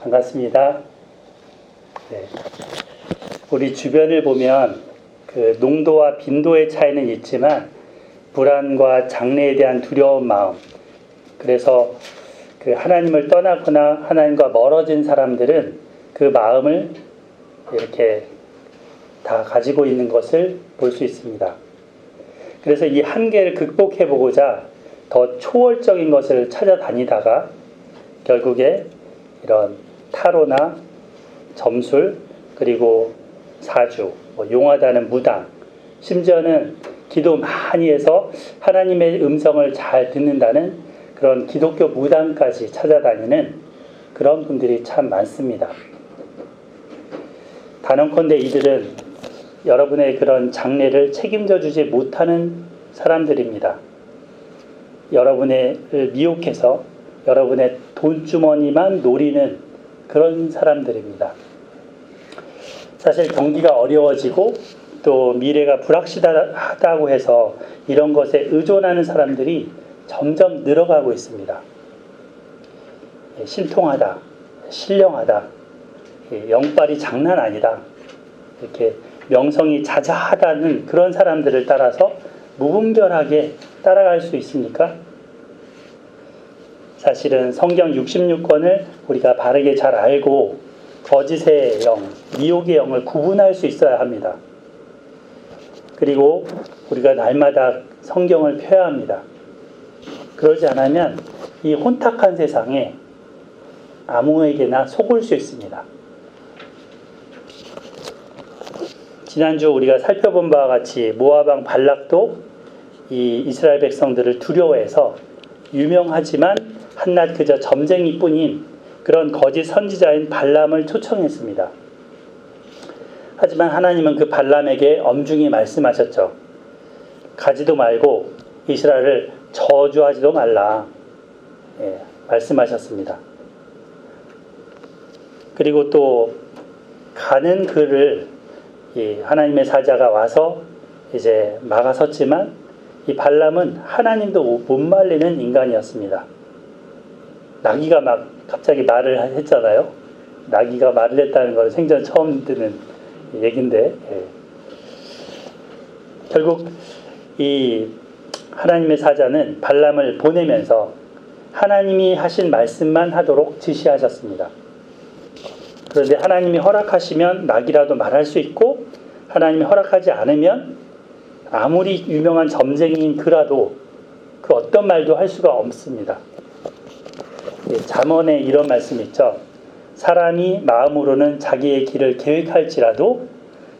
반갑습니다. 네. 우리 주변을 보면 그 농도와 빈도의 차이는 있지만 불안과 장래에 대한 두려운 마음, 그래서 그 하나님을 떠나거나 하나님과 멀어진 사람들은 그 마음을 이렇게 다 가지고 있는 것을 볼 수 있습니다. 그래서 이 한계를 극복해 보고자 더 초월적인 것을 찾아다니다가 결국에 이런 타로나 점술, 그리고 사주, 용하다는 무당, 심지어는 기도 많이 해서 하나님의 음성을 잘 듣는다는 그런 기독교 무당까지 찾아다니는 그런 분들이 참 많습니다. 단언컨대 이들은 여러분의 그런 장래를 책임져 주지 못하는 사람들입니다. 여러분을 미혹해서 여러분의 돈주머니만 노리는 그런 사람들입니다. 사실 경기가 어려워지고 또 미래가 불확실하다고 해서 이런 것에 의존하는 사람들이 점점 늘어가고 있습니다. 신통하다, 신령하다, 영빨이 장난 아니다, 이렇게 명성이 자자하다는 그런 사람들을 따라서 무분별하게 따라갈 수 있습니까? 사실은 성경 66권을 우리가 바르게 잘 알고 거짓의 영, 미혹의 영을 구분할 수 있어야 합니다. 그리고 우리가 날마다 성경을 펴야 합니다. 그러지 않으면 이 혼탁한 세상에 아무에게나 속을 수 있습니다. 지난주 우리가 살펴본 바와 같이 모압 왕 발락도 이 이스라엘 백성들을 두려워해서 유명하지만 한낱 그저 점쟁이뿐인 그런 거짓 선지자인 발람을 초청했습니다. 하지만 하나님은 그 발람에게 엄중히 말씀하셨죠. 가지도 말고 이스라엘을 저주하지도 말라, 말씀하셨습니다. 그리고 또 가는 그를 하나님의 사자가 와서 이제 막아섰지만 이 발람은 하나님도 못 말리는 인간이었습니다. 나귀가 막 갑자기 말을 했잖아요. 나귀가 말을 했다는 건 생전 처음 듣는 얘긴데, 결국 이 하나님의 사자는 발람을 보내면서 하나님이 하신 말씀만 하도록 지시하셨습니다. 그런데 하나님이 허락하시면 나귀라도 말할 수 있고, 하나님이 허락하지 않으면 아무리 유명한 점쟁이인 그라도 그 어떤 말도 할 수가 없습니다. 잠언에 이런 말씀이 있죠. 사람이 마음으로는 자기의 길을 계획할지라도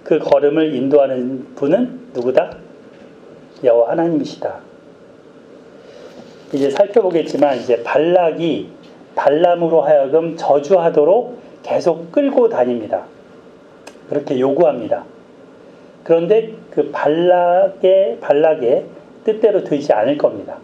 그 걸음을 인도하는 분은 누구다? 여호와 하나님이시다. 이제 살펴보겠지만 이제 발락이 발람으로 하여금 저주하도록 계속 끌고 다닙니다. 그렇게 요구합니다. 그런데 그 발락의 뜻대로 되지 않을 겁니다.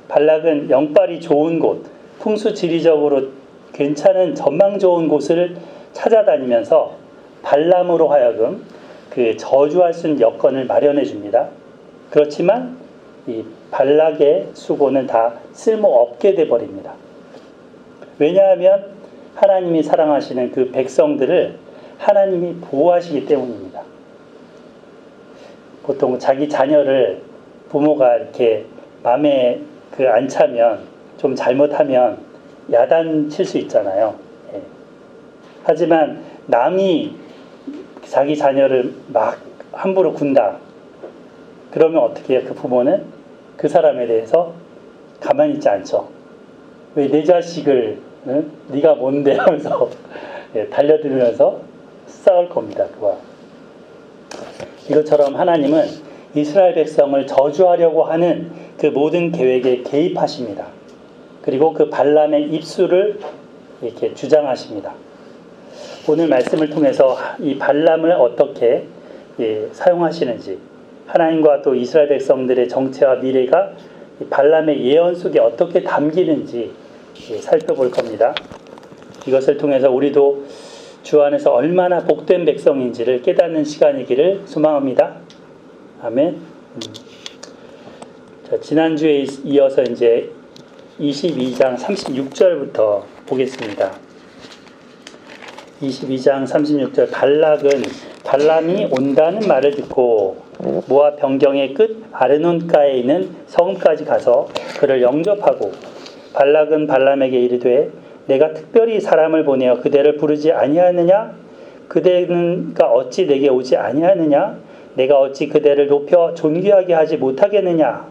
발락은 영빨이 좋은 곳, 풍수지리적으로 괜찮은 전망 좋은 곳을 찾아다니면서 발람으로 하여금 그 저주할 수 있는 여건을 마련해 줍니다. 그렇지만 이 발락의 수고는 다 쓸모없게 돼버립니다. 왜냐하면 하나님이 사랑하시는 그 백성들을 하나님이 보호하시기 때문입니다. 보통 자기 자녀를 부모가 이렇게 마음에 안 차면, 좀 잘못하면 야단칠 수 있잖아요. 하지만 남이 자기 자녀를 막 함부로 군다. 그러면 어떻게 해요? 그 부모는 그 사람에 대해서 가만히 있지 않죠. 왜 내 자식을 네가 뭔데 하면서 달려들면서 싸울 겁니다. 그와 이것처럼 하나님은 이스라엘 백성을 저주하려고 하는 그 모든 계획에 개입하십니다. 그리고 그 발람의 입술을 이렇게 주장하십니다. 오늘 말씀을 통해서 이 발람을 어떻게 사용하시는지, 하나님과 또 이스라엘 백성들의 정체와 미래가 이 발람의 예언 속에 어떻게 담기는지 살펴볼 겁니다. 이것을 통해서 우리도 주 안에서 얼마나 복된 백성인지를 깨닫는 시간이기를 소망합니다. 아멘. 자, 지난주에 이어서 이제 22장 36절부터 보겠습니다. 22장 36절 발람이 온다는 말을 듣고 모압 변경의 끝 아르논가에 있는 성까지 가서 그를 영접하고 발락은 발람에게 이르되 내가 특별히 사람을 보내어 그대를 부르지 아니하느냐 그대가 어찌 내게 오지 아니하느냐 내가 어찌 그대를 높여 존귀하게 하지 못하겠느냐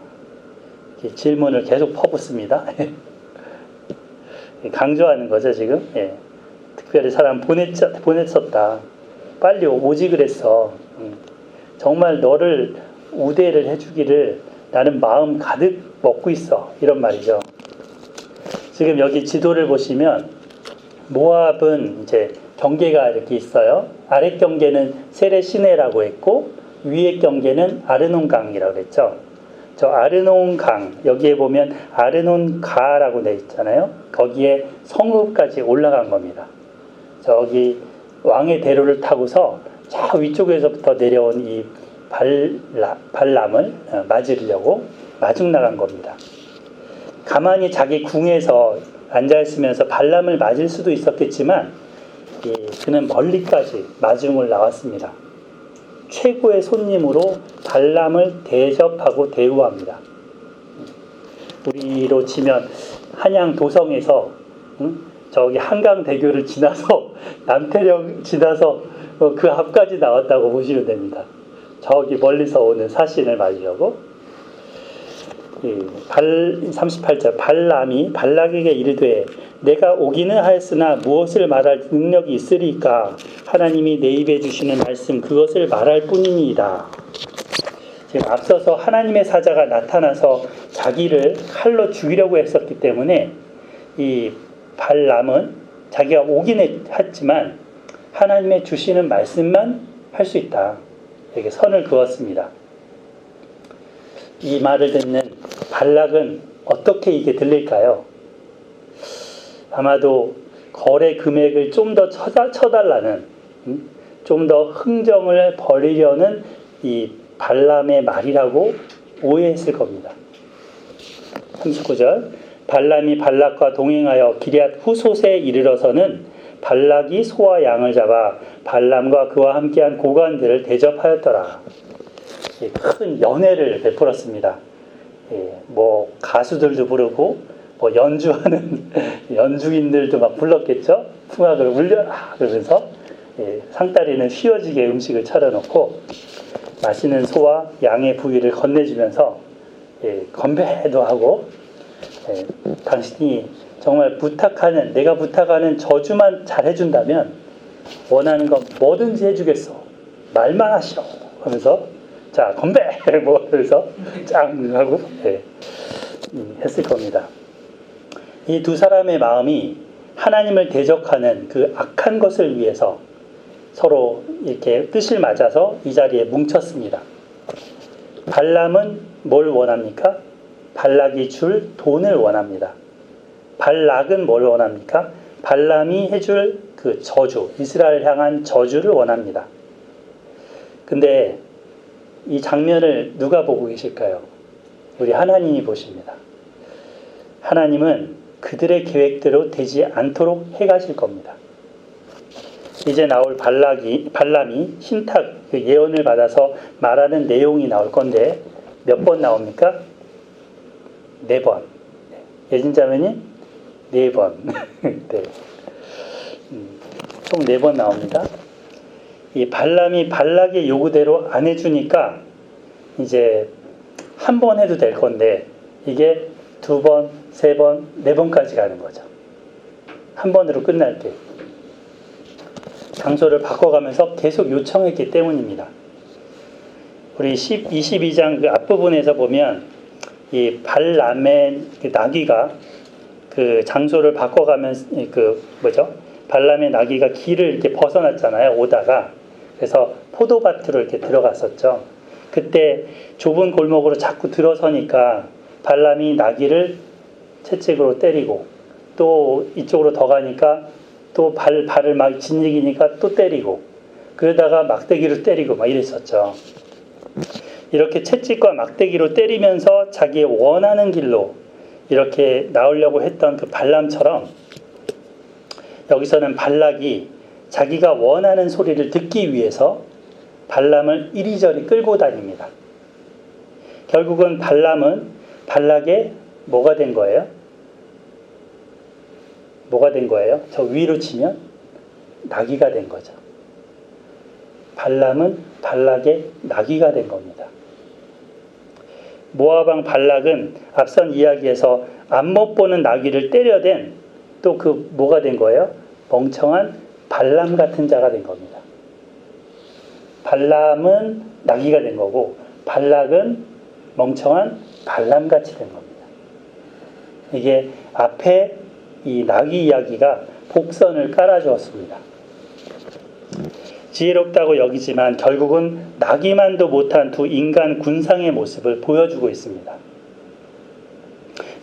질문을 계속 퍼붓습니다. 강조하는 거죠 지금. 예. 특별히 사람 보냈었다. 빨리 오지 그랬어. 정말 너를 우대를 해주기를 나는 마음 가득 먹고 있어. 이런 말이죠. 지금 여기 지도를 보시면 모압은 이제 경계가 이렇게 있어요. 아래 경계는 세레 시내라고 했고 위에 경계는 아르논강이라고 했죠. 저 아르논강 여기에 보면 아르논가라고 되어 있잖아요. 거기에 성읍까지 올라간 겁니다. 저기 왕의 대로를 타고서 저 위쪽에서부터 내려온 이 발람을 맞으려고 마중 나간 겁니다. 가만히 자기 궁에서 앉아있으면서 발람을 맞을 수도 있었겠지만 그는 멀리까지 마중을 나왔습니다. 최고의 손님으로 발람을 대접하고 대우합니다. 우리로 치면 한양 도성에서 저기 한강대교를 지나서 남태령 지나서 그 앞까지 나왔다고 보시면 됩니다. 저기 멀리서 오는 사신을 맞으려고. 38절 발람이 발락에게 이르되 내가 오기는 하였으나 무엇을 말할 능력이 있으리까 하나님이 내 입에 주시는 말씀 그것을 말할 뿐이니이다. 지금 앞서서 하나님의 사자가 나타나서 자기를 칼로 죽이려고 했었기 때문에 이 발람은 자기가 오긴 했지만 하나님의 주시는 말씀만 할 수 있다. 이렇게 선을 그었습니다. 이 말을 듣는 발락은 어떻게 이게 들릴까요? 아마도 거래 금액을 좀 더 쳐달라는, 좀 더 흥정을 벌이려는 이 발람의 말이라고 오해했을 겁니다. 39절 발람이 발락과 동행하여 기럇 후솥에 이르러서는 발락이 소와 양을 잡아 발람과 그와 함께한 고관들을 대접하였더라. 큰 연회를 베풀었습니다. 뭐 가수들도 부르고 뭐 연주하는 연주인들도 막 불렀겠죠. 풍악을 울려라 그러면서 상다리는 휘어지게 음식을 차려놓고 맛있는 소와 양의 부위를 건네주면서 건배도 하고 당신이 정말 내가 부탁하는 저주만 잘해준다면 원하는 건 뭐든지 해주겠어. 말만 하시오 하면서 자 건배 뭐 그래서 짱 하고 했을 겁니다. 이 두 사람의 마음이 하나님을 대적하는 그 악한 것을 위해서 서로 이렇게 뜻을 맞아서 이 자리에 뭉쳤습니다. 발람은 뭘 원합니까? 발락이 줄 돈을 원합니다. 발락은 뭘 원합니까? 발람이 해줄 그 저주, 이스라엘 향한 저주를 원합니다. 근데 이 장면을 누가 보고 계실까요? 우리 하나님이 보십니다. 하나님은 그들의 계획대로 되지 않도록 해가실 겁니다. 이제 나올 발람이 신탁 그 예언을 받아서 말하는 내용이 나올 건데 몇 번 나옵니까? 4번. 예진자매님 4번. 네. 총 4번 나옵니다. 이 발람이 발락의 요구대로 안 해주니까 이제 한 번 해도 될 건데 이게 2번, 3번, 4번까지 가는 거죠. 한 번으로 끝날 때. 장소를 바꿔가면서 계속 요청했기 때문입니다. 우리 22장 그 앞부분에서 보면 이 발람의 그 나귀가 그 장소를 바꿔가면서 발람의 나귀가 길을 이렇게 벗어났잖아요. 오다가. 그래서 포도밭으로 이렇게 들어갔었죠. 그때 좁은 골목으로 자꾸 들어서니까 발람이 나귀를 채찍으로 때리고 또 이쪽으로 더 가니까 또 발을 막 짓이기니까 또 때리고 그러다가 막대기로 때리고 막 이랬었죠. 이렇게 채찍과 막대기로 때리면서 자기의 원하는 길로 이렇게 나오려고 했던 그 발람처럼 여기서는 발락이 자기가 원하는 소리를 듣기 위해서 발람을 이리저리 끌고 다닙니다. 결국은 발람은 발락의 뭐가 된 거예요? 뭐가 된 거예요? 저 위로 치면 나귀가 된 거죠. 발람은 발락의 나귀가 된 겁니다. 모압 왕 발락은 앞선 이야기에서 앞못 보는 나귀를 때려댄 또 그 뭐가 된 거예요? 멍청한 발람 같은 자가 된 겁니다. 발람은 나귀가 된 거고 발락은 멍청한 발람같이 된 겁니다. 이게 앞에 이 나귀 이야기가 복선을 깔아주었습니다. 지혜롭다고 여기지만 결국은 나귀만도 못한 두 인간 군상의 모습을 보여주고 있습니다.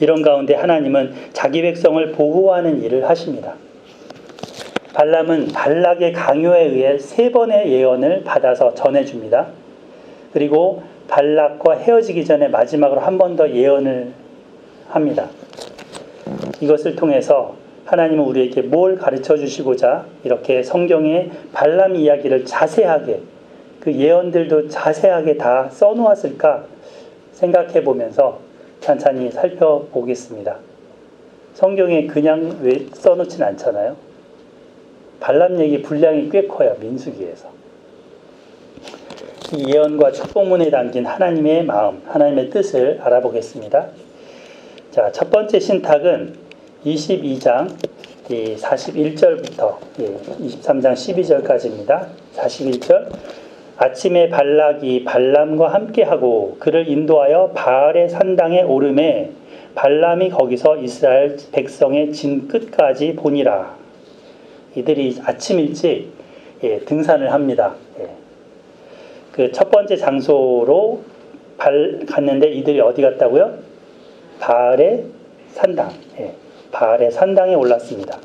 이런 가운데 하나님은 자기 백성을 보호하는 일을 하십니다. 발람은 발락의 강요에 의해 3번의 예언을 받아서 전해줍니다. 그리고 발락과 헤어지기 전에 마지막으로 한 번 더 예언을 합니다. 이것을 통해서 하나님은 우리에게 뭘 가르쳐 주시고자 이렇게 성경에 발람 이야기를 자세하게 그 예언들도 자세하게 다 써놓았을까 생각해 보면서 찬찬히 살펴보겠습니다. 성경에 그냥 왜 써놓진 않잖아요. 발람 얘기 분량이 꽤 커요. 민수기에서. 이 예언과 축복문에 담긴 하나님의 마음, 하나님의 뜻을 알아보겠습니다. 자, 첫 번째 신탁은 22장 41절부터 23장 12절까지입니다. 41절 아침에 발락이 발람과 함께하고 그를 인도하여 바알의 산당에 오르매 발람이 거기서 이스라엘 백성의 진 끝까지 보니라. 이들이 아침 일찍 등산을 합니다. 그 첫 번째 장소로 갔는데 이들이 어디 갔다고요? 바알의 산당. 바알의 산당에 올랐습니다.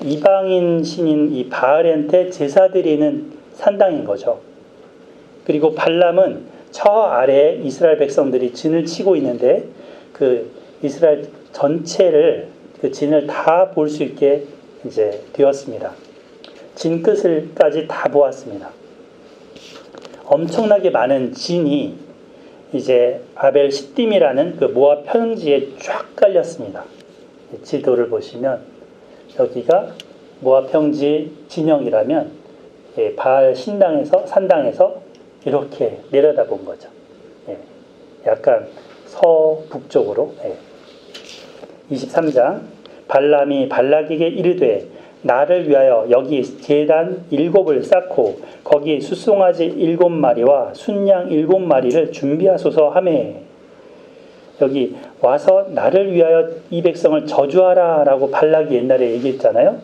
이방인 신인 이 바알한테 제사 드리는 산당인 거죠. 그리고 발람은 저 아래에 이스라엘 백성들이 진을 치고 있는데 그 이스라엘 전체를 그 진을 다 볼 수 있게 이제 되었습니다. 진 끝을까지 다 보았습니다. 엄청나게 많은 진이 이제 아벨 시딤이라는 그 모압 평지에 쫙 깔렸습니다. 지도를 보시면 여기가 모압 평지 진영이라면 바알 산당에서 이렇게 내려다본 거죠. 약간 서북쪽으로. 23장 발람이 발락에게 이르되 나를 위하여 여기 제단 7을 쌓고 거기 숫송아지 7마리와 순양 7마리를 준비하소서 하매 여기 와서 나를 위하여 이 백성을 저주하라 라고 발락이 옛날에 얘기했잖아요.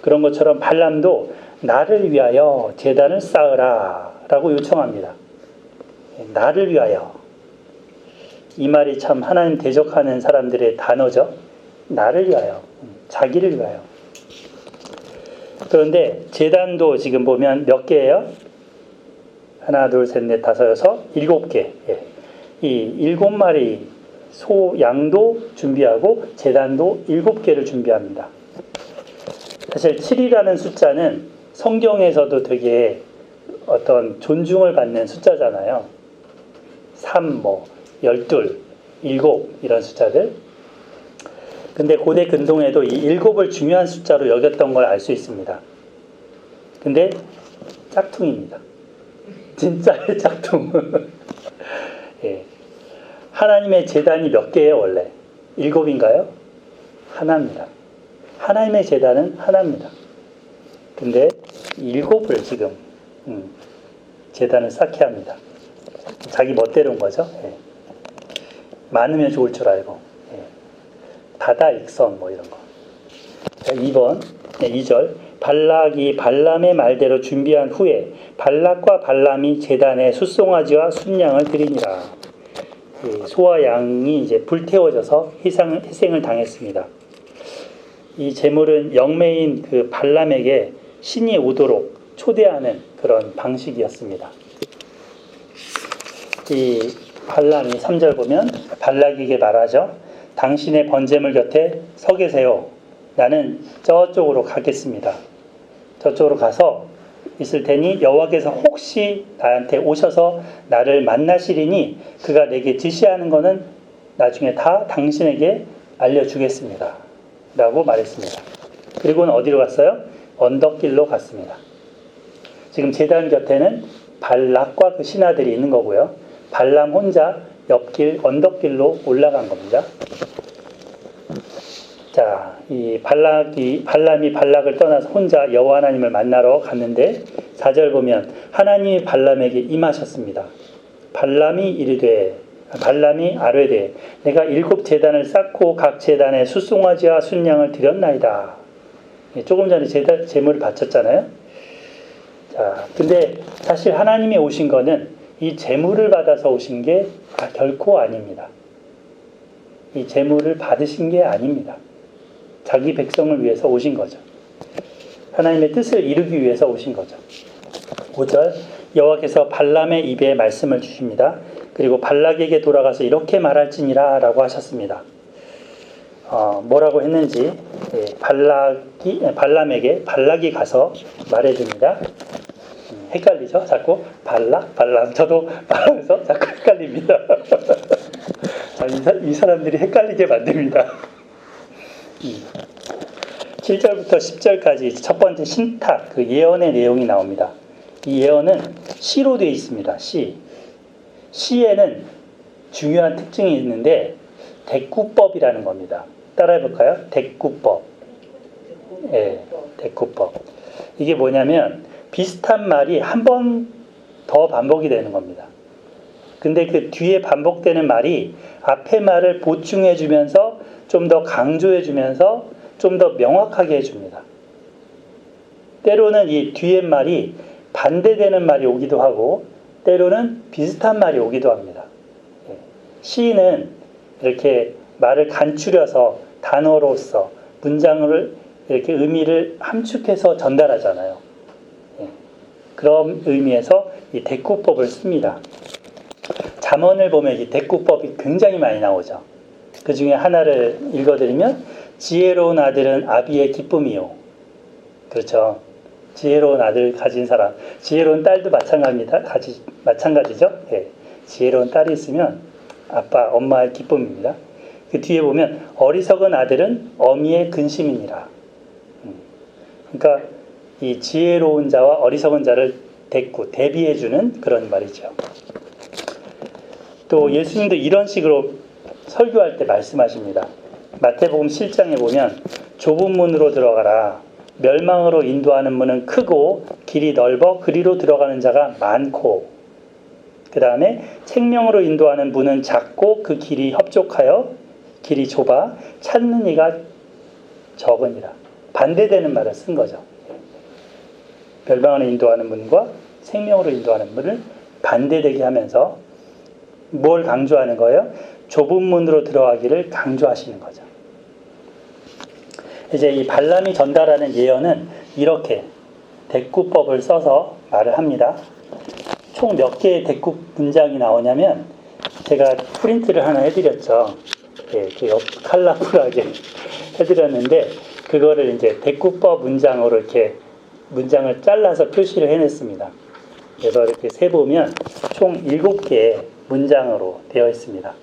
그런 것처럼 발람도 나를 위하여 제단을 쌓으라 라고 요청합니다. 나를 위하여. 이 말이 참 하나님 대적하는 사람들의 단어죠. 나를 위하여. 자기를 위하여. 그런데 제단도 지금 보면 몇 개예요? 하나, 둘, 셋, 넷, 다섯, 여섯, 7개. 이 7마리 소, 양도 준비하고 제단도 7개를 준비합니다. 사실 7이라는 숫자는 성경에서도 되게 어떤 존중을 받는 숫자잖아요. 3, 12, 7 이런 숫자들. 근데 고대 근동에도 이 7을 중요한 숫자로 여겼던 걸 알 수 있습니다. 근데 짝퉁입니다. 진짜의 짝퉁. 하나님의 제단이 몇 개예요 원래? 7인가요? 하나입니다. 하나님의 제단은 하나입니다. 근데 7을 지금 제단을 쌓게 합니다. 자기 멋대로인 거죠. 많으면 좋을 줄 알고. 다다익선 이런 거. 자, 2절 발락이 발람의 말대로 준비한 후에 발락과 발람이 제단에 숫송아지와 순양을 드리니라. 소와 양이 이제 불태워져서 희생을 당했습니다. 이 제물은 영매인 그 발람에게 신이 오도록 초대하는 그런 방식이었습니다. 이 발람이 3절 보면 발락에게 말하죠. 당신의 번제물 곁에 서 계세요. 나는 저쪽으로 가겠습니다. 저쪽으로 가서 있을 테니 여호와께서 혹시 나한테 오셔서 나를 만나시리니 그가 내게 지시하는 것은 나중에 다 당신에게 알려주겠습니다. 라고 말했습니다. 그리고는 어디로 갔어요? 언덕길로 갔습니다. 지금 제단 곁에는 발락과 그 신하들이 있는 거고요. 발람 혼자 옆길 언덕길로 올라간 겁니다. 자, 이 발람이 발락을 떠나서 혼자 여호와 하나님을 만나러 갔는데 4절 보면 하나님이 발람에게 임하셨습니다. 발람이 아뢰되 내가 7 제단을 쌓고 각 제단에 숫송아지와 순양을 드렸나이다. 조금 전에 제물을 바쳤잖아요. 자, 근데 사실 하나님이 오신 거는 이 제물을 받아서 오신 게 결코 아닙니다. 이 제물을 받으신 게 아닙니다. 자기 백성을 위해서 오신 거죠. 하나님의 뜻을 이루기 위해서 오신 거죠. 5절 여호와께서 발람의 입에 말씀을 주십니다. 그리고 발락에게 돌아가서 이렇게 말할지니라 라고 하셨습니다. 뭐라고 했는지 발람에게 발락이 가서 말해줍니다. 헷갈리죠? 자꾸 발람 저도 말하면서 자꾸 헷갈립니다. 이 사람들이 헷갈리게 만듭니다. 7절부터 10절까지 첫 번째 신탁, 그 예언의 내용이 나옵니다. 이 예언은 시로 되어 있습니다. 시에는 중요한 특징이 있는데 대꾸법이라는 겁니다. 따라해볼까요? 대꾸법. 대꾸법. 이게 뭐냐면 비슷한 말이 한 번 더 반복이 되는 겁니다. 근데 그 뒤에 반복되는 말이 앞의 말을 보충해주면서 좀 더 강조해주면서 좀 더 명확하게 해줍니다. 때로는 이 뒤에 말이 반대되는 말이 오기도 하고 때로는 비슷한 말이 오기도 합니다. 시인은 이렇게 말을 간추려서 단어로서 문장을 이렇게 의미를 함축해서 전달하잖아요. 그런 의미에서 이 대꾸법을 씁니다. 잠언을 보면 이 대꾸법이 굉장히 많이 나오죠. 그 중에 하나를 읽어드리면 지혜로운 아들은 아비의 기쁨이요. 그렇죠. 지혜로운 아들 가진 사람, 지혜로운 딸도 마찬가지죠. 지혜로운 딸이 있으면 아빠, 엄마의 기쁨입니다. 그 뒤에 보면 어리석은 아들은 어미의 근심이니라. 그러니까 이 지혜로운 자와 어리석은 자를 대비해주는 그런 말이죠. 또 예수님도 이런 식으로 설교할 때 말씀하십니다. 마태복음 7장에 보면 좁은 문으로 들어가라. 멸망으로 인도하는 문은 크고 길이 넓어 그리로 들어가는 자가 많고, 그 다음에 생명으로 인도하는 문은 작고 그 길이 협족하여 길이 좁아 찾는 이가 적으니라. 반대되는 말을 쓴 거죠. 멸망으로 인도하는 문과 생명으로 인도하는 문을 반대되게 하면서 뭘 강조하는 거예요? 좁은 문으로 들어가기를 강조하시는 거죠. 이제 이 발람이 전달하는 예언은 이렇게 대꾸법을 써서 말을 합니다. 총 몇 개의 대꾸 문장이 나오냐면 제가 프린트를 하나 해드렸죠. 컬러풀하게 해드렸는데 그거를 이제 대꾸법 문장으로 이렇게 문장을 잘라서 표시를 해냈습니다. 그래서 이렇게 세보면 총 7개의 문장으로 되어 있습니다.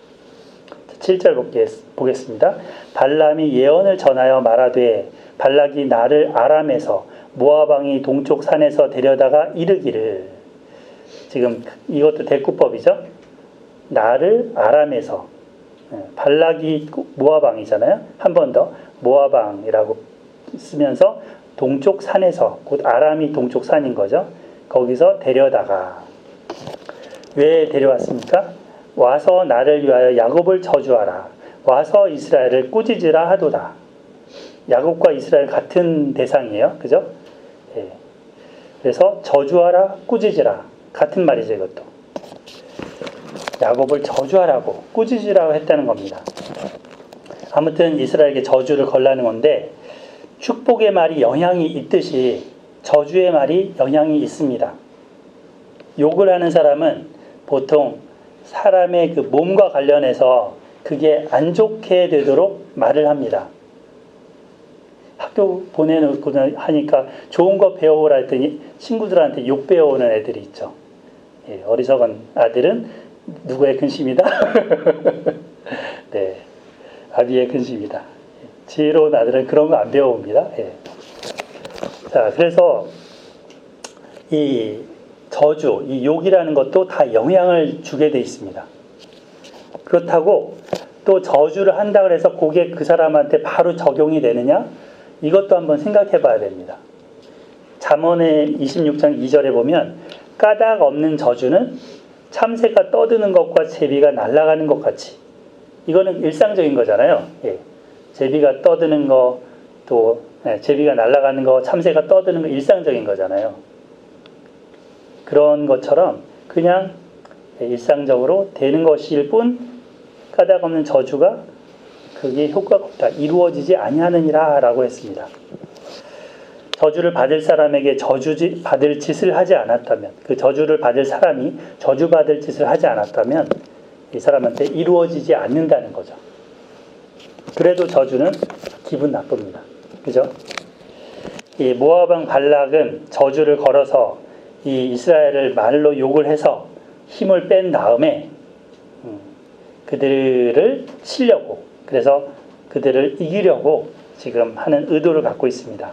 7절 보겠습니다. 발람이 예언을 전하여 말하되 발락이 나를 아람에서 모압 왕이 동쪽 산에서 데려다가 이르기를. 지금 이것도 대꾸법이죠. 나를 아람에서, 발락이 모압 왕이잖아요. 한 번 더 모압 왕이라고 쓰면서 동쪽 산에서, 곧 아람이 동쪽 산인 거죠. 거기서 데려다가. 왜 데려왔습니까? 와서 나를 위하여 야곱을 저주하라. 와서 이스라엘을 꾸짖으라 하도다. 야곱과 이스라엘 같은 대상이에요. 그죠? 그래서 저주하라, 꾸짖으라. 같은 말이죠, 이것도. 야곱을 저주하라고, 꾸짖으라고 했다는 겁니다. 아무튼 이스라엘에게 저주를 걸라는 건데 축복의 말이 영향이 있듯이 저주의 말이 영향이 있습니다. 욕을 하는 사람은 보통 사람의 그 몸과 관련해서 그게 안 좋게 되도록 말을 합니다. 학교 보내놓고 하니까 좋은 거 배워오라 했더니 친구들한테 욕 배워오는 애들이 있죠. 예, 어리석은 아들은 누구의 근심이다? 네, 아비의 근심이다. 지혜로운 아들은 그런 거 안 배워옵니다. 예. 자, 그래서 이 저주, 이 욕이라는 것도 다 영향을 주게 돼 있습니다. 그렇다고 또 저주를 한다 그래서 그게 그 사람한테 바로 적용이 되느냐? 이것도 한번 생각해 봐야 됩니다. 잠언의 26장 2절에 보면 까닭 없는 저주는 참새가 떠드는 것과 제비가 날아가는 것 같이, 이거는 일상적인 거잖아요. 예. 제비가 떠드는 거, 또 제비가 날아가는 거, 참새가 떠드는 거 일상적인 거잖아요. 그런 것처럼 그냥 일상적으로 되는 것일 뿐 까닭 없는 저주가 그게 효과가 없다. 이루어지지 아니하느니라 라고 했습니다. 저주를 받을 사람에게 받을 짓을 하지 않았다면, 그 저주를 받을 사람이 저주받을 짓을 하지 않았다면 이 사람한테 이루어지지 않는다는 거죠. 그래도 저주는 기분 나쁩니다. 그죠? 이 모압 왕 발락은 저주를 걸어서 이 이스라엘을 말로 욕을 해서 힘을 뺀 다음에 그들을 치려고, 그래서 그들을 이기려고 지금 하는 의도를 갖고 있습니다.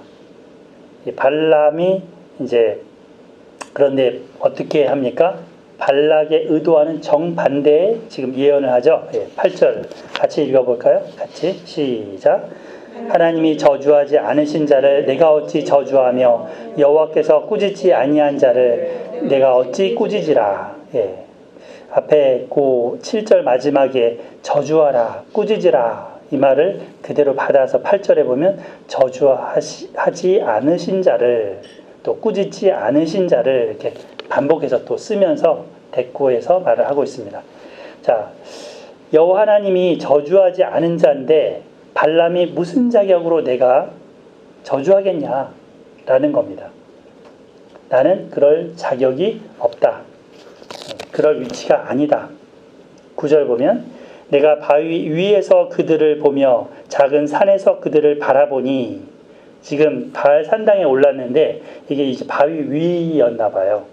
이 발람이 이제 그런데 어떻게 합니까? 발락의 의도와는 정반대의 지금 예언을 하죠. 8절 같이 읽어볼까요? 같이 시작. 하나님이 저주하지 않으신 자를 내가 어찌 저주하며 여호와께서 꾸짖지 아니한 자를 내가 어찌 꾸짖으라. 예. 앞에 그 7절 마지막에 저주하라, 꾸짖으라 이 말을 그대로 받아서 8절에 보면 저주하지 않으신 자를, 또 꾸짖지 않으신 자를 이렇게 반복해서 또 쓰면서 대꾸해서 말을 하고 있습니다. 자, 여호와 하나님이 저주하지 않은 자인데 발람이 무슨 자격으로 내가 저주하겠냐라는 겁니다. 나는 그럴 자격이 없다. 그럴 위치가 아니다. 9절 보면 내가 바위 위에서 그들을 보며 작은 산에서 그들을 바라보니, 지금 바알 산당에 올랐는데 이게 이제 바위 위였나 봐요.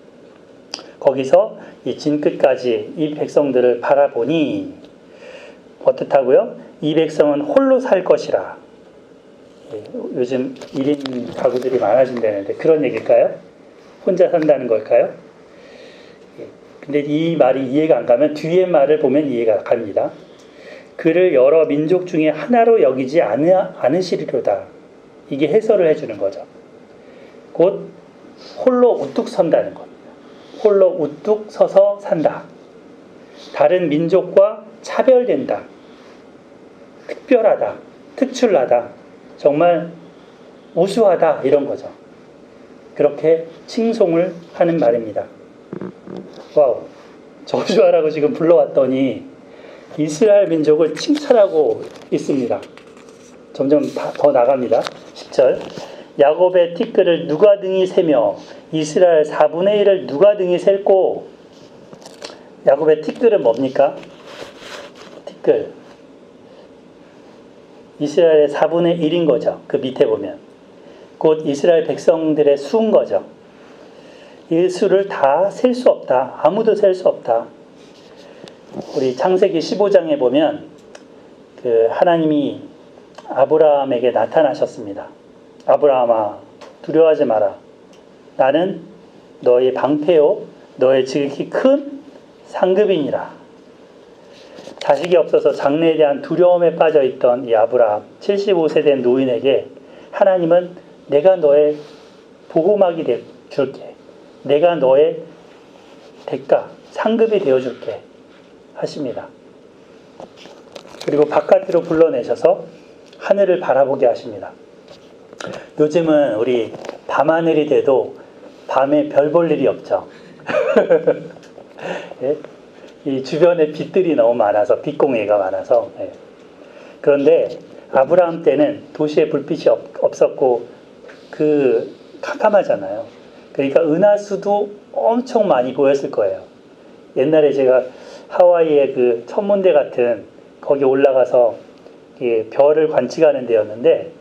거기서 이 진끝까지 이 백성들을 바라보니 어떻다고요? 이 백성은 홀로 살 것이라. 요즘 1인 가구들이 많아진다는데 그런 얘기일까요? 혼자 산다는 걸까요? 근데 이 말이 이해가 안 가면 뒤에 말을 보면 이해가 갑니다. 그를 여러 민족 중에 하나로 여기지 않으시리로다. 이게 해설을 해주는 거죠. 곧 홀로 우뚝 선다는 겁니다. 홀로 우뚝 서서 산다. 다른 민족과 차별된다. 특별하다. 특출나다. 정말 우수하다. 이런 거죠. 그렇게 칭송을 하는 말입니다. 와우, 저주하라고 지금 불러왔더니 이스라엘 민족을 칭찬하고 있습니다. 점점 더 나갑니다. 10절 야곱의 티끌을 누가 등이 세며 이스라엘 4분의 1을 누가 등이 셀고. 야곱의 티끌은 뭡니까? 티끌, 이스라엘의 4분의 1인 거죠. 그 밑에 보면 곧 이스라엘 백성들의 수인 거죠. 이 수를 다 셀 수 없다. 아무도 셀 수 없다. 우리 창세기 15장에 보면 그 하나님이 아브라함에게 나타나셨습니다. 아브라함아, 두려워하지 마라. 나는 너의 방패요 너의 지극히 큰 상급이니라. 자식이 없어서 장래에 대한 두려움에 빠져있던 이 아브라함, 75세 된 노인에게 하나님은 내가 너의 보호막이 줄게. 내가 너의 대가, 상급이 되어줄게 하십니다. 그리고 바깥으로 불러내셔서 하늘을 바라보게 하십니다. 요즘은 우리 밤하늘이 돼도 밤에 별 볼 일이 없죠. 예? 이 주변에 빛들이 너무 많아서, 빛공해가 많아서. 예. 그런데 아브라함 때는 도시에 불빛이 없었고 캄캄하잖아요. 그러니까 은하수도 엄청 많이 보였을 거예요. 옛날에 제가 하와이의 그 천문대 같은 거기 올라가서 별을 관측하는 데였는데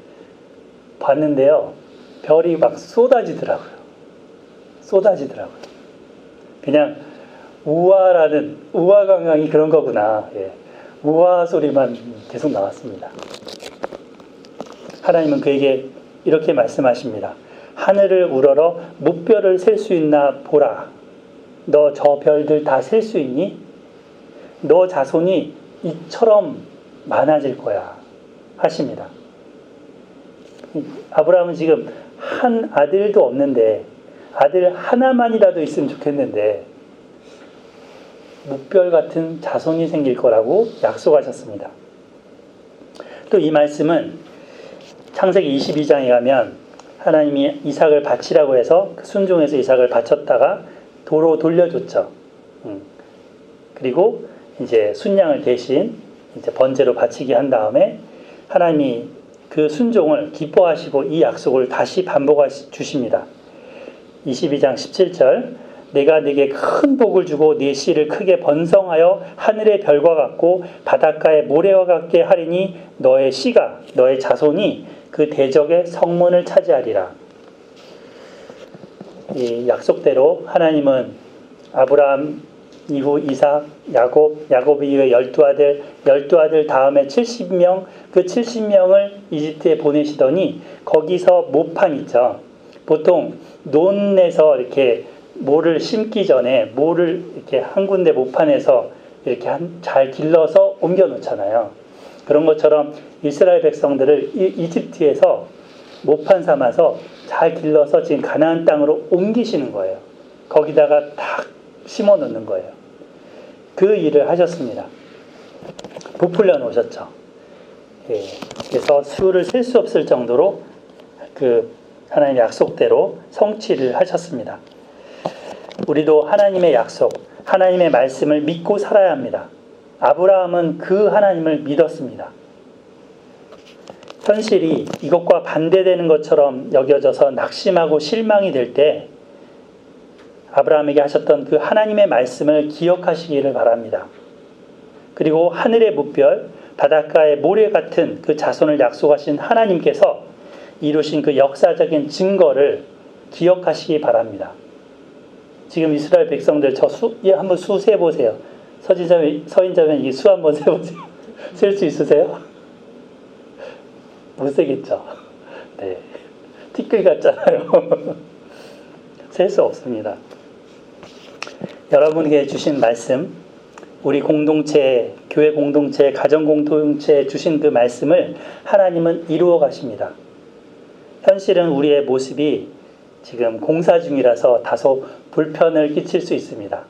봤는데요. 별이 막 쏟아지더라고요. 그냥 우화 관광이 그런 거구나. 예. 우화 소리만 계속 나왔습니다. 하나님은 그에게 이렇게 말씀하십니다. 하늘을 우러러 무별을 셀 수 있나 보라. 너 저 별들 다 셀 수 있니? 너 자손이 이처럼 많아질 거야. 하십니다. 아브라함은 지금 한 아들도 없는데 아들 하나만이라도 있으면 좋겠는데 무별 같은 자손이 생길 거라고 약속하셨습니다. 또 이 말씀은 창세기 22장에 가면 하나님이 이삭을 바치라고 해서 순종해서 이삭을 바쳤다가 도로 돌려줬죠. 그리고 이제 순양을 대신 이제 번제로 바치게 한 다음에 하나님이 그 순종을 기뻐하시고 이 약속을 다시 반복해 주십니다. 22장 17절 내가 네게 큰 복을 주고 네 씨를 크게 번성하여 하늘의 별과 같고 바닷가의 모래와 같게 하리니 너의 씨가 너의 자손이 그 대적의 성문을 차지하리라. 이 약속대로 하나님은 아브라함 이후 이삭, 야곱 이후에 12아들 다음에 70명, 그 70명을 이집트에 보내시더니 거기서 모판 있죠. 보통 논에서 이렇게 모를 심기 전에 모를 이렇게 한 군데 모판에서 이렇게 잘 길러서 옮겨 놓잖아요. 그런 것처럼 이스라엘 백성들을 이집트에서 모판 삼아서 잘 길러서 지금 가나안 땅으로 옮기시는 거예요. 거기다가 딱 심어 놓는 거예요. 그 일을 하셨습니다. 부풀려 놓으셨죠. 예, 그래서 수를 셀 수 없을 정도로 그 하나님의 약속대로 성취를 하셨습니다. 우리도 하나님의 약속, 하나님의 말씀을 믿고 살아야 합니다. 아브라함은 그 하나님을 믿었습니다. 현실이 이것과 반대되는 것처럼 여겨져서 낙심하고 실망이 될 때 아브라함에게 하셨던 그 하나님의 말씀을 기억하시기를 바랍니다. 그리고 하늘의 무별, 바닷가의 모래 같은 그 자손을 약속하신 하나님께서 이루신 그 역사적인 증거를 기억하시기 바랍니다. 지금 이스라엘 백성들 한번 수 세보세요. 서인자면 이 수 한번 세보세요. 셀 수 있으세요? 못 세겠죠. 네. 티끌 같잖아요. 셀 수 없습니다. 여러분에게 주신 말씀, 우리 공동체, 교회 공동체, 가정 공동체에 주신 그 말씀을 하나님은 이루어 가십니다. 현실은 우리의 모습이 지금 공사 중이라서 다소 불편을 끼칠 수 있습니다.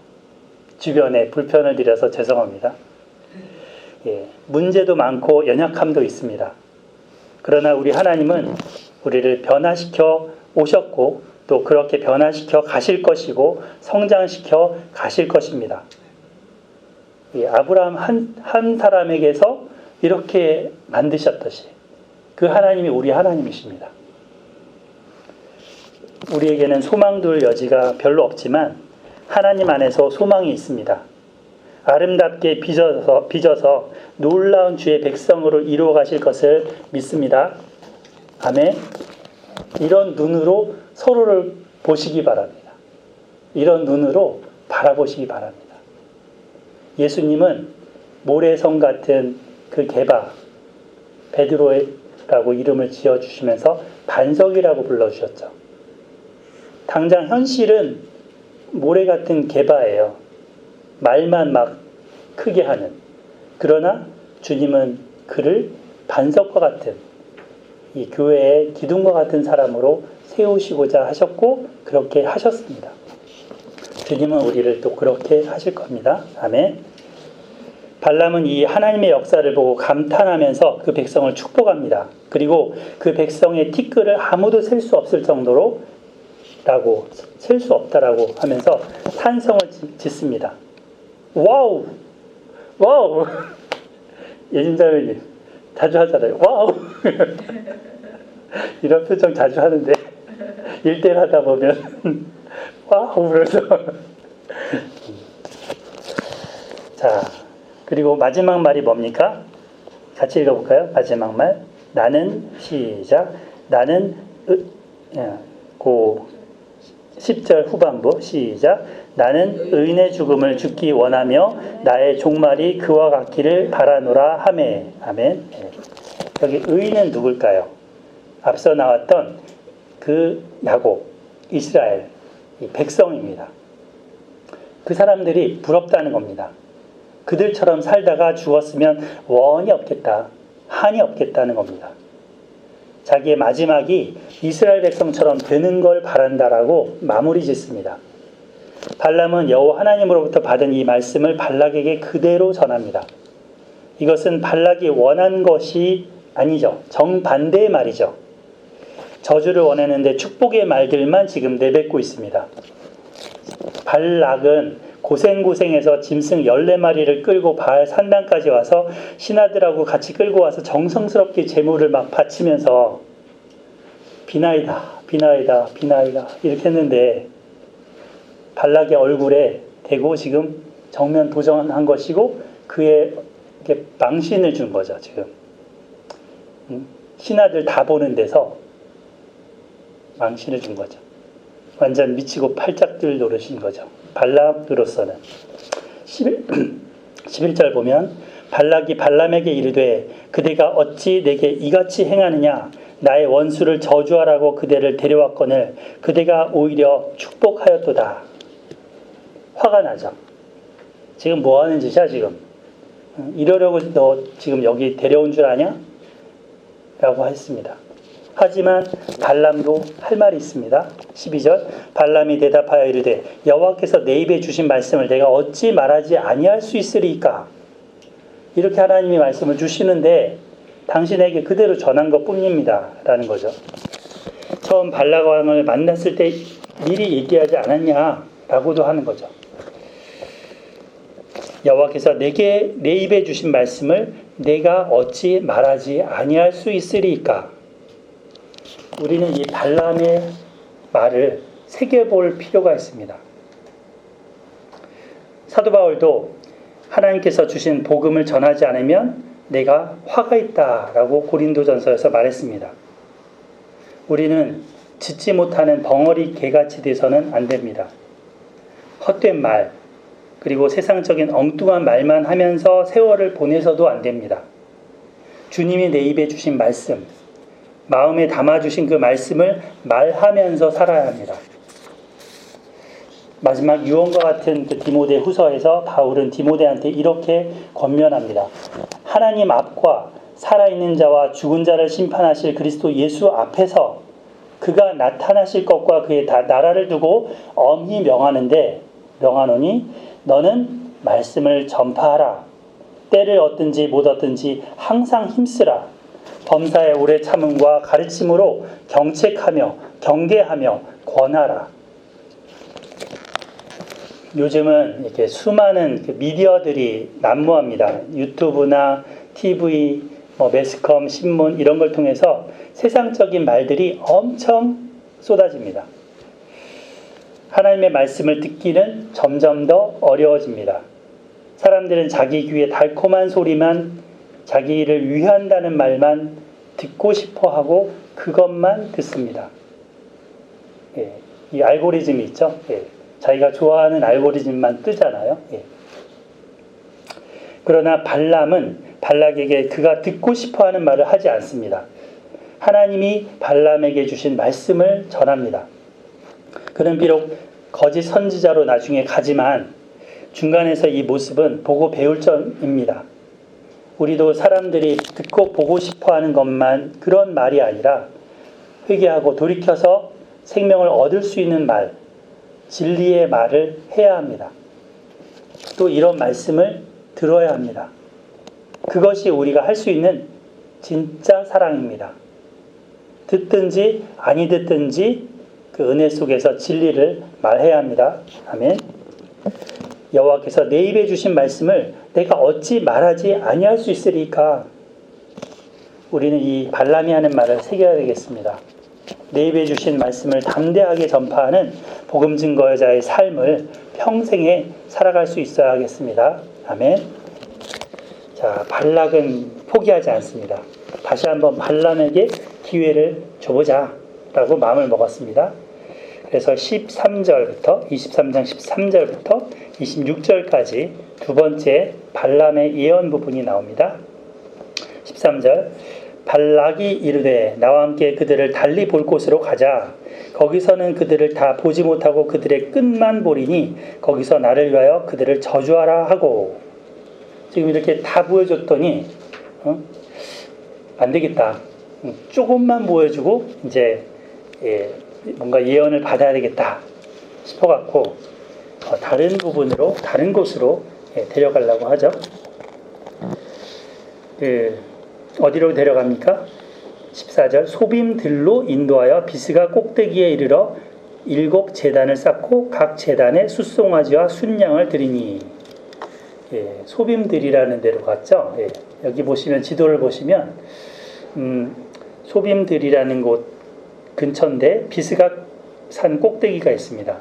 주변에 불편을 드려서 죄송합니다. 예, 문제도 많고 연약함도 있습니다. 그러나 우리 하나님은 우리를 변화시켜 오셨고 또 그렇게 변화시켜 가실 것이고 성장시켜 가실 것입니다. 예, 아브라함 한 사람에게서 이렇게 만드셨듯이 그 하나님이 우리 하나님이십니다. 우리에게는 소망둘 여지가 별로 없지만 하나님 안에서 소망이 있습니다. 아름답게 빚어서 놀라운 주의 백성으로 이루어 가실 것을 믿습니다. 아멘. 이런 눈으로 서로를 보시기 바랍니다. 이런 눈으로 바라보시기 바랍니다. 예수님은 모래성 같은 그 게바, 베드로라고 이름을 지어주시면서 반석이라고 불러주셨죠. 당장 현실은 모래 같은 게바예요. 말만 막 크게 하는. 그러나 주님은 그를 반석과 같은 이 교회의 기둥과 같은 사람으로 세우시고자 하셨고 그렇게 하셨습니다. 주님은 우리를 또 그렇게 하실 겁니다. 아멘. 발람은 이 하나님의 역사를 보고 감탄하면서 그 백성을 축복합니다. 그리고 그 백성의 티끌을 아무도 셀 수 없을 정도로 셀 수 없다라고 하면서 찬성을 짓습니다. 와우! 와우! 예진자매님 자주 하잖아요. 와우! 이런 표정 자주 하는데 1대1 하다 보면 와우! 그래서 자, 그리고 마지막 말이 뭡니까? 같이 읽어볼까요? 마지막 말. 나는 시작. 나는 고 10절 후반부 시작. 나는 의인의 죽음을 죽기 원하며 나의 종말이 그와 같기를 바라노라 하매. 아멘. 여기 의인은 누굴까요? 앞서 나왔던 그 야곱, 이스라엘, 백성입니다. 그 사람들이 부럽다는 겁니다. 그들처럼 살다가 죽었으면 원이 없겠다, 한이 없겠다는 겁니다. 자기의 마지막이 이스라엘 백성처럼 되는 걸 바란다라고 마무리 짓습니다. 발람은 여호와 하나님으로부터 받은 이 말씀을 발락에게 그대로 전합니다. 이것은 발락이 원한 것이 아니죠. 정반대의 말이죠. 저주를 원했는데 축복의 말들만 지금 내뱉고 있습니다. 발락은 고생해서 짐승 14마리를 끌고 바알 산당까지 와서 신하들하고 같이 끌고 와서 정성스럽게 제물을 막 바치면서 비나이다 이렇게 했는데 발락의 얼굴에 대고 지금 정면 도전한 것이고 그의 망신을 준 거죠. 지금 신하들 다 보는 데서 망신을 준 거죠. 완전 미치고 팔짝들 노릇인 거죠. 발락으로서는 11절 보면 발락이 발람에게 이르되 그대가 어찌 내게 이같이 행하느냐 나의 원수를 저주하라고 그대를 데려왔거늘 그대가 오히려 축복하였도다. 화가 나죠. 지금 뭐 하는 짓이야 지금? 이러려고 너 지금 여기 데려온 줄 아냐? 라고 했습니다. 하지만 발람도 할 말이 있습니다. 12절 발람이 대답하여 이르되 여호와께서 내 입에 주신 말씀을 내가 어찌 말하지 아니할 수 있으리까? 이렇게 하나님이 말씀을 주시는데 당신에게 그대로 전한 것뿐입니다. 라는 거죠. 처음 발락 왕을 만났을 때 미리 얘기하지 않았냐? 라고도 하는 거죠. 여호와께서 내게 내 입에 주신 말씀을 내가 어찌 말하지 아니할 수 있으리까? 우리는 이 발람의 말을 새겨볼 필요가 있습니다. 사도 바울도 하나님께서 주신 복음을 전하지 않으면 내가 화가 있다라고 고린도전서에서 말했습니다. 우리는 듣지 못하는 벙어리 개같이 돼서는 안 됩니다. 헛된 말, 그리고 세상적인 엉뚱한 말만 하면서 세월을 보내서도 안 됩니다. 주님이 내 입에 주신 말씀, 마음에 담아주신 그 말씀을 말하면서 살아야 합니다. 마지막 유언과 같은 그 디모데 후서에서 바울은 디모데한테 이렇게 권면합니다. 하나님 앞과 살아있는 자와 죽은 자를 심판하실 그리스도 예수 앞에서 그가 나타나실 것과 그의 나라를 두고 엄히 명하노니 너는 말씀을 전파하라. 때를 얻든지 못 얻든지 항상 힘쓰라. 범사의 오래 참음과 가르침으로 경책하며 경계하며 권하라. 요즘은 이렇게 수많은 미디어들이 난무합니다. 유튜브나 TV, 매스컴, 신문 이런 걸 통해서 세상적인 말들이 엄청 쏟아집니다. 하나님의 말씀을 듣기는 점점 더 어려워집니다. 사람들은 자기 귀에 달콤한 소리만, 자기를 위한다는 말만 듣고 싶어 하고 그것만 듣습니다. 이 알고리즘이 있죠. 자기가 좋아하는 알고리즘만 뜨잖아요. 그러나 발람은 발락에게 그가 듣고 싶어하는 말을 하지 않습니다. 하나님이 발람에게 주신 말씀을 전합니다. 그는 비록 거짓 선지자로 나중에 가지만 중간에서 이 모습은 보고 배울 점입니다. 우리도 사람들이 듣고 보고 싶어하는 것만 그런 말이 아니라 회개하고 돌이켜서 생명을 얻을 수 있는 말, 진리의 말을 해야 합니다. 또 이런 말씀을 들어야 합니다. 그것이 우리가 할 수 있는 진짜 사랑입니다. 듣든지 아니 듣든지 그 은혜 속에서 진리를 말해야 합니다. 아멘. 여호와께서 내 입에 주신 말씀을 내가 어찌 말하지 아니할 수 있으리까? 우리는 이 발람이 하는 말을 새겨야 되겠습니다. 내 입에 주신 말씀을 담대하게 전파하는 복음 증거자의 삶을 평생에 살아갈 수 있어야 하겠습니다. 아멘. 자, 발락은 포기하지 않습니다. 다시 한번 발람에게 기회를 줘보자 라고 마음을 먹었습니다. 그래서 13절부터 23장 13절부터 26절까지 두 번째 발람의 예언 부분이 나옵니다. 13절 발락이 이르되 나와 함께 그들을 달리 볼 곳으로 가자. 거기서는 그들을 다 보지 못하고 그들의 끝만 보리니 거기서 나를 위하여 그들을 저주하라 하고. 지금 이렇게 다 보여줬더니 안 되겠다. 조금만 보여주고 이제 뭔가 예언을 받아야 되겠다 싶어갖고 다른 부분으로 다른 곳으로 데려가려고 하죠. 어디로 데려갑니까? 14절 소빔들로 인도하여 비스가 꼭대기에 이르러 7 제단을 쌓고 각 제단에 숫송아지와 순양을 드리니. 소빔들이라는 데로 갔죠. 여기 보시면 지도를 보시면 소빔들이라는 곳 근처인데 비스가 산 꼭대기가 있습니다.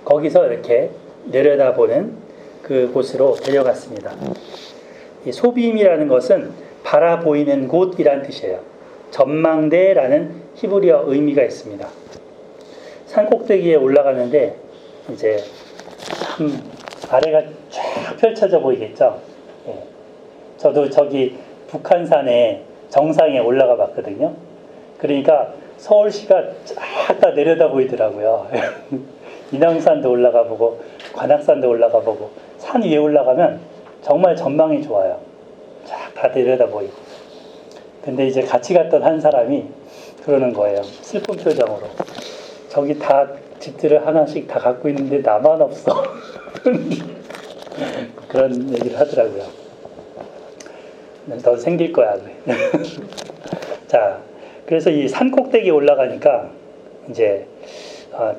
거기서 이렇게 내려다보는 그 곳으로 데려갔습니다. 이 소빔이라는 것은 바라보이는 곳이란 뜻이에요. 전망대라는 히브리어 의미가 있습니다. 산 꼭대기에 올라가는데 이제 참 아래가 쫙 펼쳐져 보이겠죠. 저도 저기 북한산에 정상에 올라가 봤거든요. 그러니까 서울시가 쫙 다 내려다 보이더라고요. 인왕산도 올라가 보고 관악산도 올라가 보고 산 위에 올라가면 정말 전망이 좋아요. 쫙 다 내려다 보이고. 근데 이제 같이 갔던 한 사람이 그러는 거예요. 슬픈 표정으로. 저기 다 집들을 하나씩 다 갖고 있는데 나만 없어. 그런 얘기를 하더라고요. 너 생길 거야. 자, 그래서 이 산 꼭대기에 올라가니까 이제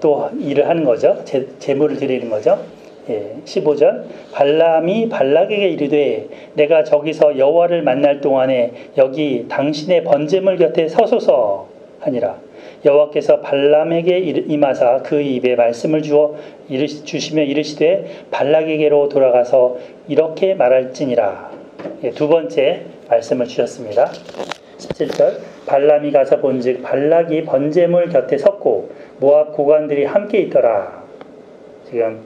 또 일을 하는 거죠. 제물을 드리는 거죠. 15절 발람이 발락에게 이르되 내가 저기서 여호와를 만날 동안에 여기 당신의 번제물 곁에 서소서 하니라. 여호와께서 발람에게 임하사 그 입에 말씀을 주시며 이르시되 발락에게로 돌아가서 이렇게 말할지니라. 두 번째 말씀을 주셨습니다. 17절 발람이 가서 본즉 발락이 번제물 곁에 섰고 모압 고관들이 함께 있더라. 지금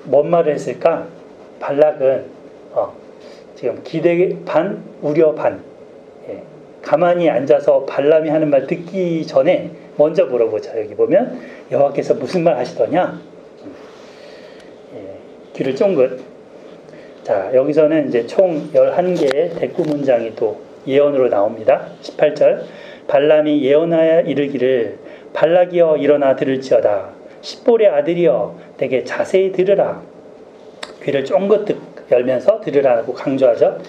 뭔 말을 했을까? 발락은 지금 기대 반 우려 반. 가만히 앉아서 발람이 하는 말 듣기 전에 먼저 물어보자. 여기 보면 여호와께서 무슨 말 하시더냐? 귀를 쫑긋. 자, 여기서는 이제 총 11개의 대꾸 문장이 또 예언으로 나옵니다. 18절 발람이 예언하여 이르기를 발락이여 일어나 들을지어다. 십볼의 아들이여 내게 자세히 들으라. 귀를 쫑긋 열면서 들으라고 강조하죠.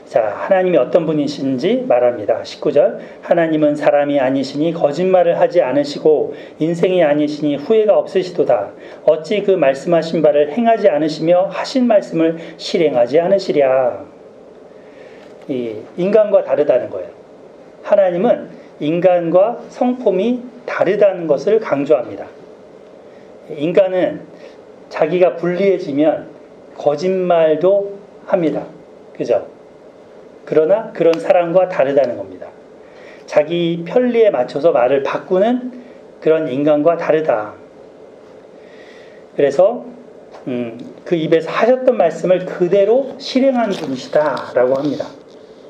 자, 하나님이 어떤 분이신지 말합니다. 19절 하나님은 사람이 아니시니 거짓말을 하지 않으시고 인생이 아니시니 후회가 없으시도다. 어찌 그 말씀하신 바를 행하지 않으시며 하신 말씀을 실행하지 않으시랴. 이 인간과 다르다는 거예요. 하나님은 인간과 성품이 다르다는 것을 강조합니다. 인간은 자기가 불리해지면 거짓말도 합니다. 그죠? 그러나 그런 사람과 다르다는 겁니다. 자기 편리에 맞춰서 말을 바꾸는 그런 인간과 다르다. 그래서 그 입에서 하셨던 말씀을 그대로 실행한 분이시다 라고 합니다.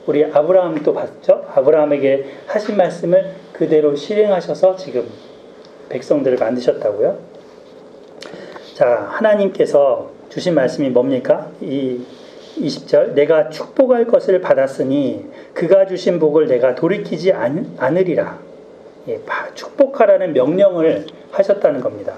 우리 아브라함도 봤죠? 아브라함에게 하신 말씀을 그대로 실행하셔서 지금 백성들을 만드셨다고요. 자, 하나님께서 주신 말씀이 뭡니까? 이 20절 내가 축복할 것을 받았으니 그가 주신 복을 내가 돌이키지 않으리라. 축복하라는 명령을 하셨다는 겁니다.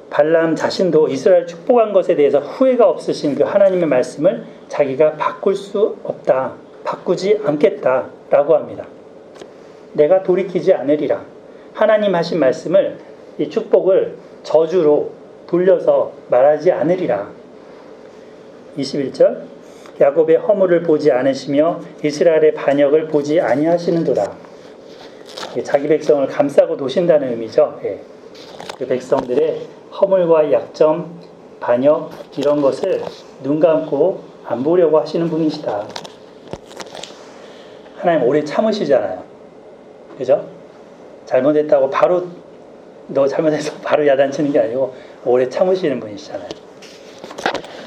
발람 자신도 이스라엘 축복한 것에 대해서 후회가 없으신 그 하나님의 말씀을 자기가 바꿀 수 없다. 바꾸지 않겠다라고 합니다. 내가 돌이키지 않으리라. 하나님 하신 말씀을 이 축복을 저주로 돌려서 말하지 않으리라. 21절 야곱의 허물을 보지 않으시며 이스라엘의 반역을 보지 아니하시는도다. 자기 백성을 감싸고 도신다는 의미죠. 그 백성들의 허물과 약점, 반역 이런 것을 눈 감고 안 보려고 하시는 분이시다. 하나님 오래 참으시잖아요. 그죠? 잘못했다고 바로 너 잘못해서 바로 야단치는 게 아니고 오래 참으시는 분이시잖아요.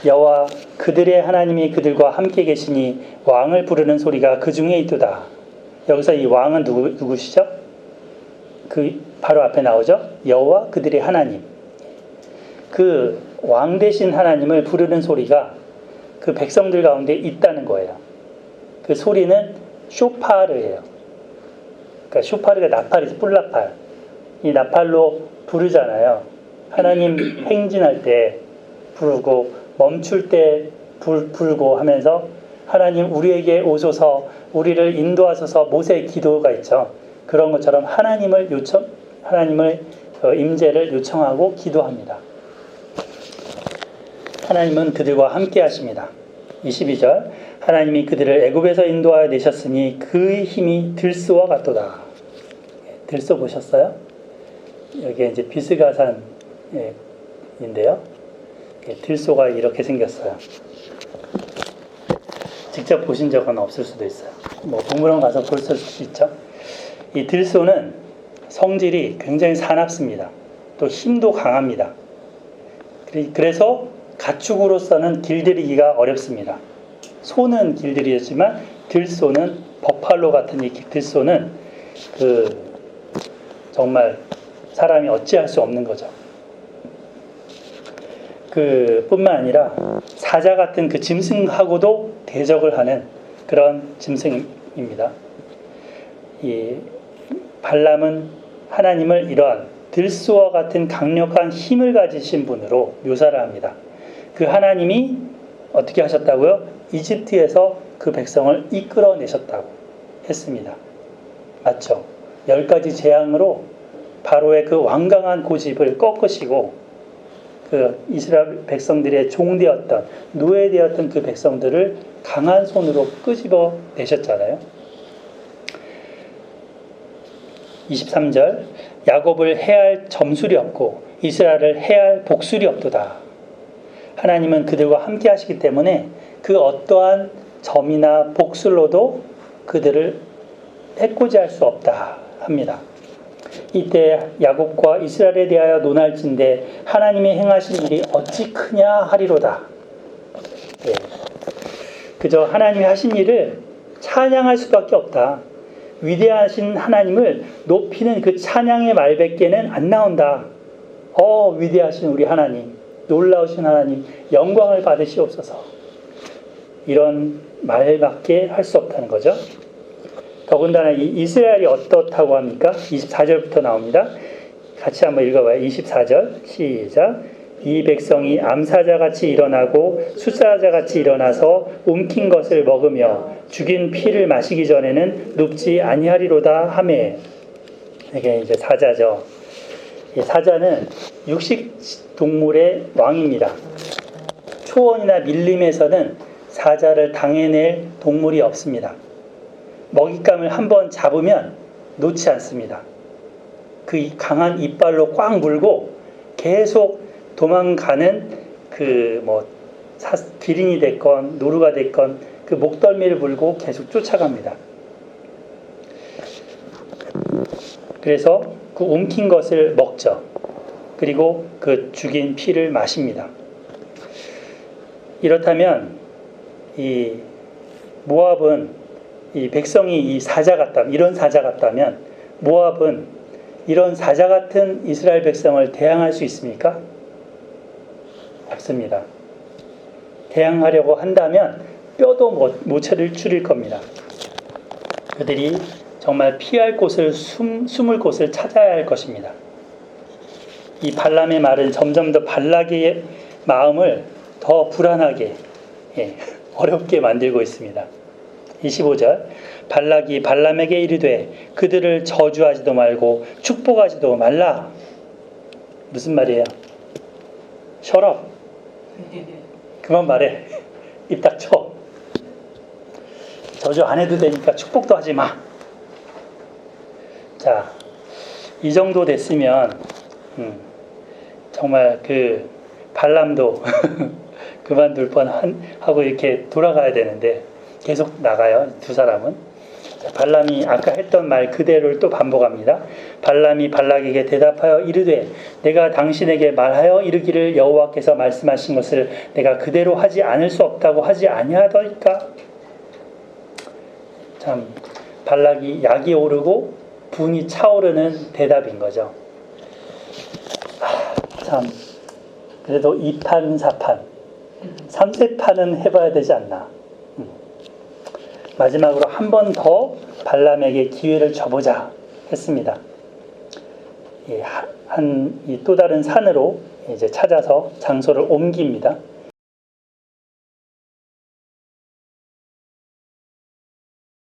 여호와 그들의 하나님이 그들과 함께 계시니 왕을 부르는 소리가 그 중에 있도다. 여기서 이 왕은 누구시죠? 그 바로 앞에 나오죠. 여호와 그들의 하나님. 그 왕 되신 하나님을 부르는 소리가 그 백성들 가운데 있다는 거예요. 그 소리는 쇼파르예요. 그러니까 쇼파르가 나팔이죠. 뿔나팔. 이 나팔로 부르잖아요. 하나님 행진할 때 부르고 멈출 때 불고 하면서 하나님 우리에게 오소서, 우리를 인도하소서. 모세의 기도가 있죠. 그런 것처럼 하나님을 임재를 요청하고 기도합니다. 하나님은 그들과 함께 하십니다. 22절 하나님이 그들을 애굽에서 인도하여 내셨으니 그의 힘이 들소와 같도다. 들소 보셨어요? 여기 이제 비스가산인데요. 들소가 이렇게 생겼어요. 직접 보신 적은 없을 수도 있어요. 뭐 동물원 가서 볼 수 있죠. 이 들소는 성질이 굉장히 사납습니다. 또 힘도 강합니다. 그래서 가축으로서는 길들이기가 어렵습니다. 소는 길들이지만 들소는 버팔로 같은 이 들소는 정말 사람이 어찌할 수 없는 거죠. 뿐만 아니라 사자 같은 그 짐승하고도 대적을 하는 그런 짐승입니다. 이 발람은 하나님을 이러한 들소와 같은 강력한 힘을 가지신 분으로 묘사를 합니다. 그 하나님이 어떻게 하셨다고요? 이집트에서 그 백성을 이끌어내셨다고 했습니다. 맞죠? 10가지 재앙으로 바로의 그 완강한 고집을 꺾으시고 그 이스라엘 백성들의 종되었던 노예되었던 그 백성들을 강한 손으로 끄집어 내셨잖아요. 23절 야곱을 해할 점술이 없고 이스라엘을 해할 복술이 없도다. 하나님은 그들과 함께 하시기 때문에 그 어떠한 점이나 복술로도 그들을 해코지할 수 없다 합니다. 이때 야곱과 이스라엘에 대하여 논할진대 하나님이 행하신 일이 어찌 크냐 하리로다. 그저 하나님이 하신 일을 찬양할 수밖에 없다. 위대하신 하나님을 높이는 그 찬양의 말밖에는 안 나온다. 위대하신 우리 하나님, 놀라우신 하나님, 영광을 받으시옵소서. 이런 말밖에 할 수 없다는 거죠. 더군다나 이 이스라엘이 어떻다고 합니까? 24절부터 나옵니다. 같이 한번 읽어봐요. 24절 시작. 이 백성이 암사자같이 일어나고 숫사자같이 일어나서 움킨 것을 먹으며 죽인 피를 마시기 전에는 눕지 아니하리로다 하매. 이게 이제 사자죠. 이 사자는 육식 동물의 왕입니다. 초원이나 밀림에서는 사자를 당해낼 동물이 없습니다. 먹잇감을 한번 잡으면 놓지 않습니다. 그 강한 이빨로 꽉 물고 계속 도망가는 기린이 됐건 노루가 됐건 그 목덜미를 물고 계속 쫓아갑니다. 그래서 그 움킨 것을 먹죠. 그리고 그 죽인 피를 마십니다. 이렇다면 이 모압은 이 백성이 이 사자 같다면, 이런 사자 같다면 모압은 이런 사자 같은 이스라엘 백성을 대항할 수 있습니까? 없습니다. 대항하려고 한다면 뼈도 못 추릴 겁니다. 그들이 정말 피할 곳을 숨을 곳을 찾아야 할 것입니다. 이 발람의 말은 점점 더 발락의 마음을 더 불안하게 어렵게 만들고 있습니다. 25절 발락이 발람에게 이르되 그들을 저주하지도 말고 축복하지도 말라. 무슨 말이에요? Shut up. 그만 말해. 입 닥쳐. 저주 안 해도 되니까 축복도 하지 마. 자, 이 정도 됐으면 정말 그 발람도 그만둘 뻔하고 이렇게 돌아가야 되는데 계속 나가요. 두 사람은. 발람이 아까 했던 말 그대로를 또 반복합니다. 발람이 발락에게 대답하여 이르되 내가 당신에게 말하여 이르기를 여호와께서 말씀하신 것을 내가 그대로 하지 않을 수 없다고 하지 아니하더이까. 참 발락이 약이 오르고 분이 차오르는 대답인 거죠. 참 그래도 2판 4판 3세판은 해봐야 되지 않나. 마지막으로 한 번 더 발람에게 기회를 줘보자 했습니다. 또 다른 산으로 이제 찾아서 장소를 옮깁니다.